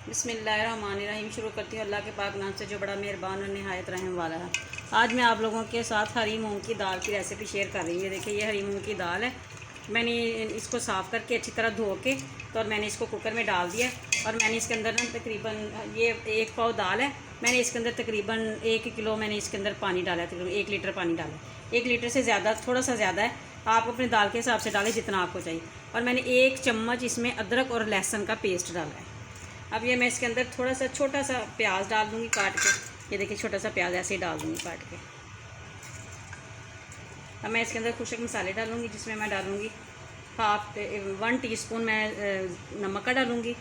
बिस्मिल्लाहिर्रहमानिर्रहीम। शुरू करती हूँ अल्लाह के पाक नाम से जो बड़ा मेहरबान और नहायत रहम वाला है। आज मैं आप लोगों के साथ हरी मूंग की दाल की रेसिपी शेयर कर रही हूँ। ये देखिए, ये हरी मूंग की दाल है। मैंने इसको साफ़ करके अच्छी तरह धो के तो और मैंने इसको कुकर में डाल दिया। और मैंने इसके अंदर ना तकरीबन ये 1 पाव दाल है। मैंने इसके अंदर तकरीबन 1 किलो मैंने इसके अंदर पानी डाला है, तकरीबन 1 लीटर पानी डाला है। 1 लीटर से ज़्यादा, थोड़ा सा ज़्यादा है, आप अपने दाल के हिसाब से डालें जितना आपको चाहिए। और मैंने 1 चम्मच इसमें अदरक और लहसुन का पेस्ट डाला है। अब ये मैं इसके अंदर थोड़ा सा छोटा सा प्याज डाल दूँगी काट के। ये देखिए, छोटा सा प्याज ऐसे ही डाल दूँगी काट के। अब मैं इसके अंदर खुशक मसाले डालूँगी, जिसमें मैं डालूँगी 1 टीस्पून मैं नमक का डालूँगी।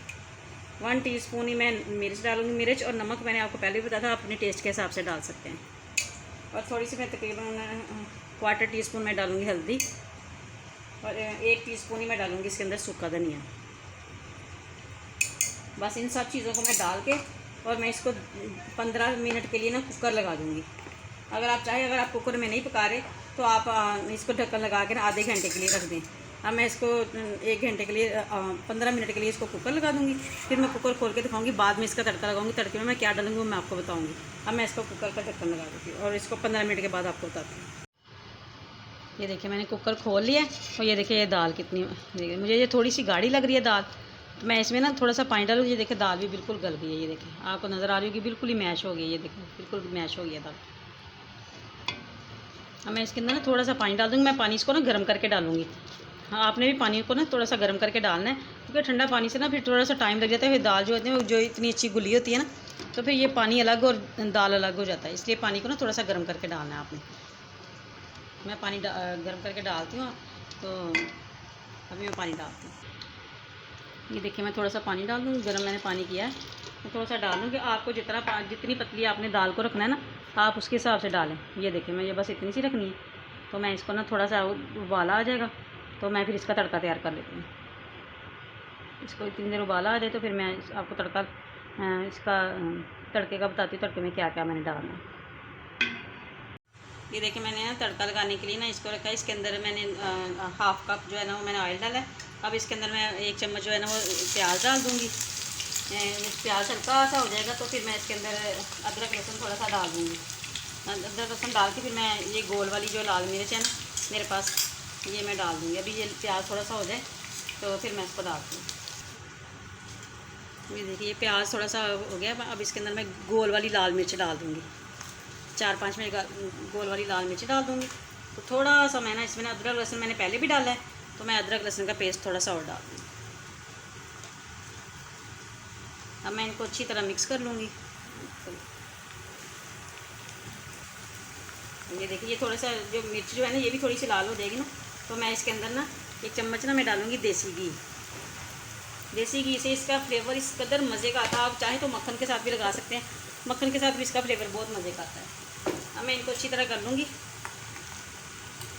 1 टीस्पून ही मैं मिर्च डालूँगी। मिर्च और नमक मैंने आपको पहले भी बताया था, अपने टेस्ट के हिसाब से डाल सकते हैं। और थोड़ी सी मैं तकरीबन 1/4 टीस्पून मैं डालूँगी हल्दी। और 1 टीस्पून ही मैं डालूँगी इसके अंदर सूखा धनिया। बस इन सब चीज़ों को मैं डाल के और मैं इसको 15 मिनट के लिए ना कुकर लगा दूँगी। अगर आप चाहें, अगर आप कुकर में नहीं पका रहे तो आप इसको ढक्कन लगा के ना आधे घंटे के लिए रख दें। अब मैं इसको 1 घंटे के लिए 15 मिनट के लिए इसको कुकर लगा दूँगी। फिर मैं कुकर खोल के दिखाऊँगी, बाद में इसका तड़का लगाऊँगी। तड़के में मैं क्या डालूँगी वो मैं आपको बताऊँगी। अब मैं इसको कुकर का ढक्कन लगा देती हूँ और इसको 15 मिनट के बाद आपको बताती हूँ। ये देखिए, मैंने कुकर खोल लिया और ये देखिए ये दाल कितनी, देखिए मुझे ये थोड़ी सी गाढ़ी लग रही है दाल, तो मैं इसमें ना थोड़ा सा पानी डालूँगी। ये देखिए, दाल भी बिल्कुल गल गई है। ये देखिए, आपको नज़र आ रही होगी, बिल्कुल ही मैश हो गई है। ये देखिए, बिल्कुल मैश हो गई है दाल। अब मैं इसके अंदर ना थोड़ा सा पानी डाल दूँगी। मैं पानी इसको ना गर्म करके डालूँगी। हाँ, आपने भी पानी को ना थोड़ा सा गर्म करके डालना है, क्योंकि ठंडा पानी से ना फिर थोड़ा सा टाइम लग जाता है। फिर दाल जो होती है वो जो इतनी अच्छी घुली होती है ना, तो फिर ये पानी अलग और दाल अलग हो जाता है। इसलिए पानी को ना थोड़ा सा गर्म करके डालना है आपने। मैं पानी गर्म करके डालती हूँ, तो अभी मैं पानी डालती हूँ। ये देखिए, मैं थोड़ा सा पानी डाल दूँगी। गर्म मैंने पानी किया है, मैं थोड़ा सा डाल दूँगी। आपको जितनी पतली आपने दाल को रखना है ना, आप उसके हिसाब से डालें। ये देखिए, मैं ये बस इतनी सी रखनी है। तो मैं इसको ना थोड़ा सा उबाला आ जाएगा तो मैं फिर इसका तड़का तैयार कर लेती हूँ। इसको इतनी देर उबाला आ जाए तो फिर मैं आपको तड़का इसका तड़के का बताती हूँ, तड़के में क्या क्या मैंने डालना है। ये देखिए, मैंने ना तड़का लगाने के लिए ना इसको रखा है। इसके अंदर मैंने 1/2 कप जो है ना वो मैंने ऑयल डाला है। अब इसके अंदर मैं 1 चम्मच जो है ना वो प्याज डाल दूँगी। प्याज हल्का सा हो जाएगा तो फिर मैं इसके अंदर अदरक लहसुन थोड़ा सा डाल दूँगी। अदरक लहसुन डाल के फिर मैं ये गोल वाली जो लाल मिर्च है ना मेरे पास, ये मैं डाल दूँगी। अभी ये प्याज थोड़ा सा हो जाए तो फिर मैं इसको डालती हूँ। ये देखिए, ये प्याज थोड़ा सा हो गया। अब इसके अंदर मैं गोल वाली लाल मिर्च डाल दूँगी। 4-5 मिनट गोल वाली लाल मिर्च डाल दूँगी। तो थोड़ा सा मैं ना इसमें अदरक लहसुन मैंने पहले भी डाला है, तो मैं अदरक लहसुन का पेस्ट थोड़ा सा और डाल दूँगी। अब मैं इनको अच्छी तरह मिक्स कर लूँगी। ये देखिए, ये थोड़ा सा जो मिर्च जो है ना ये भी थोड़ी सी लाल हो जाएगी ना, तो मैं इसके अंदर ना 1 चम्मच ना मैं डालूँगी देसी घी। देसी घी से इसका फ्लेवर इस कदर मज़े का आता है। आप चाहें तो मक्खन के साथ भी लगा सकते हैं, मक्खन के साथ भी इसका फ्लेवर बहुत मज़े का आता है। अब मैं इनको अच्छी तरह कर लूँगी।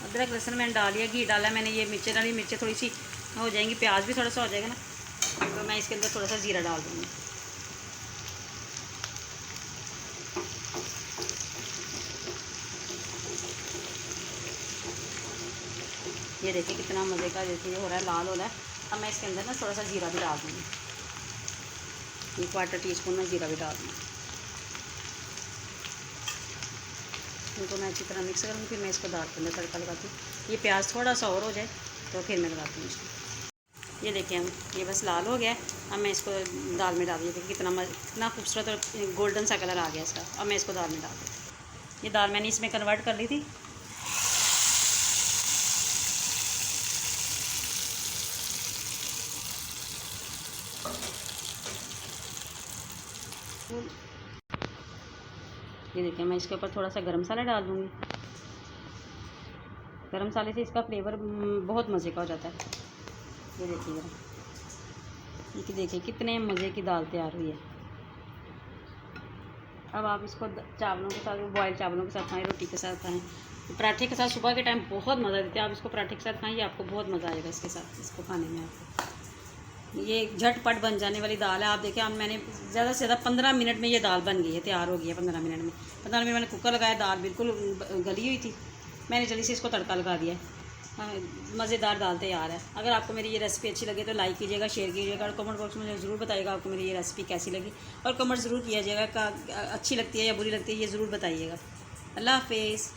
अदरक लहसुन मैंने डाल लिया, घी डाला मैंने, ये मिर्चें डाली, मिर्चें थोड़ी सी हो जाएंगी, प्याज भी थोड़ा सा हो जाएगा ना, तो मैं इसके अंदर थोड़ा सा ज़ीरा डाल दूँगी। ये देखिए कितना मज़े का, देखिए हो रहा है, लाल हो रहा है। अब मैं इसके अंदर ना थोड़ा सा ज़ीरा भी डाल दूँगी। 1/4 टीस्पून में ज़ीरा भी डाल दूँगी। इनको मैं अच्छी तरह मिक्स करूँगी। फिर मैं इसको दाल के अंदर तड़का लगाती हूँ। ये प्याज थोड़ा सा और हो जाए तो फिर मैं लगाती हूँ इसको। ये देखिए, हम ये बस लाल हो गया है। अब मैं इसको दाल में डाल दी। देखिए कितना खूबसूरत और गोल्डन सा कलर आ गया इसका। अब मैं इसको दाल में डाल दूँ। ये दाल मैंने इसमें कन्वर्ट कर ली थी। ये देखिए, मैं इसके ऊपर थोड़ा सा गरम मसाला डाल दूँगी। गरम मसाले से इसका फ्लेवर बहुत मज़े का हो जाता है। ये देखिए ज़रा, ये देखिए कितने मज़े की दाल तैयार हुई है। अब आप इसको चावलों के साथ, बॉयल चावलों के साथ खाएँ, रोटी के साथ खाएँ, पराठे के साथ सुबह के टाइम बहुत मज़ा देते हैं। आप इसको पराठे के साथ खाएँ, आपको बहुत मज़ा आएगा इसके साथ, इसको खाने में आपको। ये झटपट बन जाने वाली दाल है। आप देखिए, अब मैंने ज़्यादा से ज़्यादा 15 मिनट में ये दाल बन गई है, तैयार हो गई है 15 मिनट में। 15 मिनट मैंने कुकर लगाया, दाल बिल्कुल गली हुई थी, मैंने जल्दी से इसको तड़का लगा दिया। मज़ेदार दाल तैयार है। अगर आपको मेरी ये रेसिपी अच्छी लगे तो लाइक कीजिएगा, शेयर कीजिएगा और कमेंट बॉक्स में मुझे ज़रूर बताइएगा आपको मेरी ये रेसिपी कैसी लगी, और कमेंट ज़रूर कीजिएगा अच्छी लगती है या बुरी लगती है, ये ज़रूर बताइएगा। अल्लाह हाफिज़।